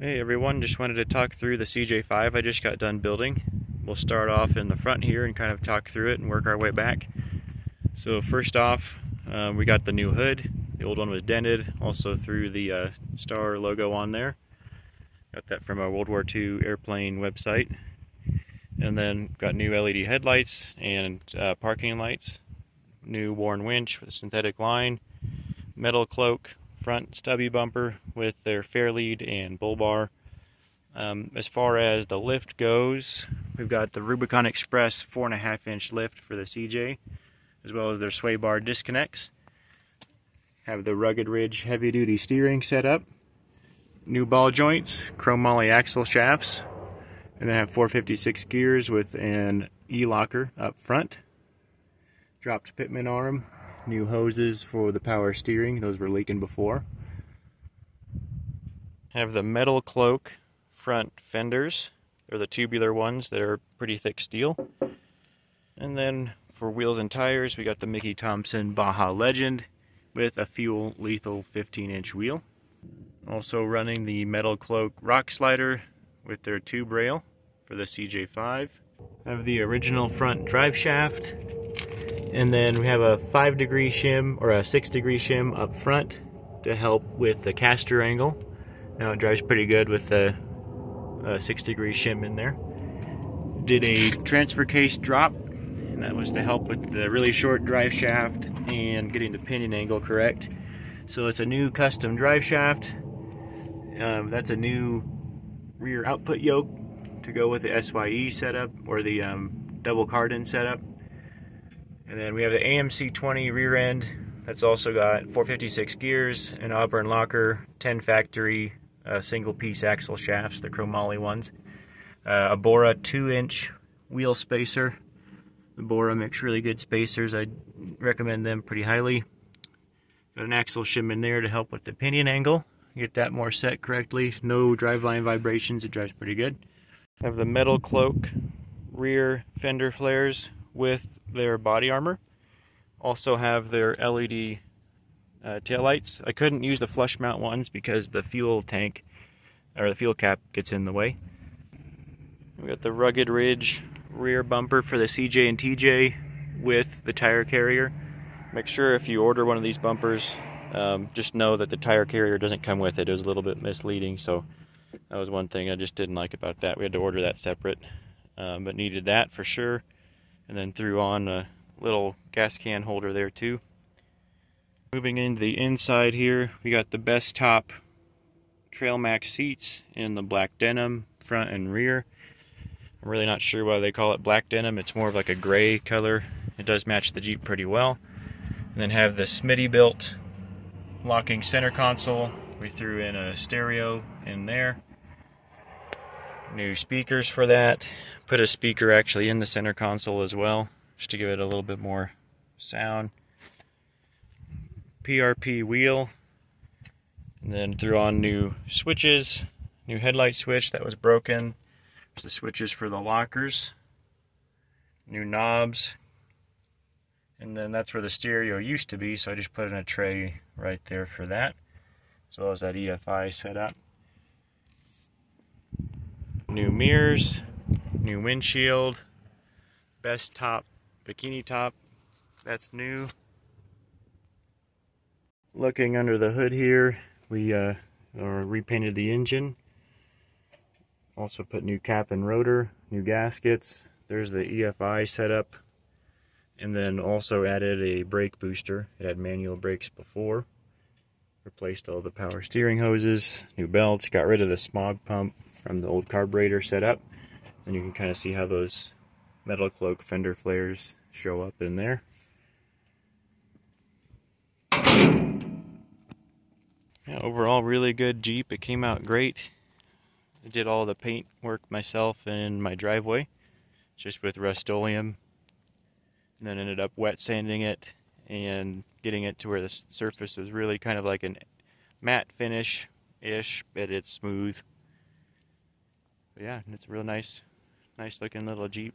Hey everyone, just wanted to talk through the CJ-5 I just got done building. We'll start off in the front here and kind of talk through it and work our way back. So first off, we got the new hood. The old one was dented, also threw the star logo on there. Got that from our World War II airplane website. And then got new LED headlights and parking lights. New worn winch with a synthetic line. Metal cloak. Front stubby bumper with their fair lead and bull bar. As far as the lift goes, we've got the Rubicon Express 4.5-inch lift for the CJ, as well as their sway bar disconnects. Have the Rugged Ridge heavy duty steering set up. New ball joints, chrome moly axle shafts, and then have 456 gears with an E-locker up front. Dropped pitman arm. New hoses for the power steering, those were leaking before. Have the metal cloak front fenders. They're the tubular ones that are pretty thick steel. And then for wheels and tires, we got the Mickey Thompson Baja Legend with a fuel lethal 15-inch wheel. Also running the metal cloak rock slider with their tube rail for the CJ-5. Have the original front drive shaft. And then we have a 5-degree shim or a 6-degree shim up front to help with the caster angle. Now it drives pretty good with the 6-degree shim in there. Did a transfer case drop, and that was to help with the really short drive shaft and getting the pinion angle correct. So it's a new custom drive shaft. That's a new rear output yoke to go with the SYE setup or the double cardan setup. And then we have the AMC 20 rear end. That's also got 456 gears, an Auburn locker, 10 factory single piece axle shafts, the chromoly ones. A Bora 2-inch wheel spacer. The Bora makes really good spacers. I recommend them pretty highly. Got an axle shim in there to help with the pinion angle. Get that more set correctly. No driveline vibrations. It drives pretty good. Have the metal cloak rear fender flares with their body armor. Also have their LED taillights. I couldn't use the flush mount ones because the fuel tank or the fuel cap gets in the way. We got the Rugged Ridge rear bumper for the CJ and TJ with the tire carrier. Make sure if you order one of these bumpers, just know that the tire carrier doesn't come with it. It was a little bit misleading, so that was one thing I just didn't like about that. We had to order that separate, but needed that for sure. And then threw on a little gas can holder there too. Moving into the inside here, we got the Best Top Trail Max seats in the black denim, front and rear. I'm really not sure why they call it black denim. It's more of like a gray color. It does match the Jeep pretty well. And then have the Smitty built locking center console. We threw in a stereo in there. New speakers for that. Put a speaker actually in the center console as well, just to give it a little bit more sound. PRP wheel. And then threw on new switches. New headlight switch that was broken. There's the switches for the lockers. New knobs. And then that's where the stereo used to be, so I just put in a tray right there for that, as well as that EFI setup. New mirrors, new windshield, Best Top bikini top, that's new. Looking under the hood here, we repainted the engine. Also put new cap and rotor, new gaskets. There's the EFI setup. And then also added a brake booster. It had manual brakes before. Replaced all the power steering hoses, new belts, got rid of the smog pump from the old carburetor setup. And you can kind of see how those metal cloak fender flares show up in there. Yeah, overall really good Jeep. It came out great. I did all the paint work myself in my driveway, just with Rust-Oleum. And then ended up wet sanding it and getting it to where the surface was really kind of like a matte finish-ish, but it's smooth. But yeah, it's a real nice looking little Jeep.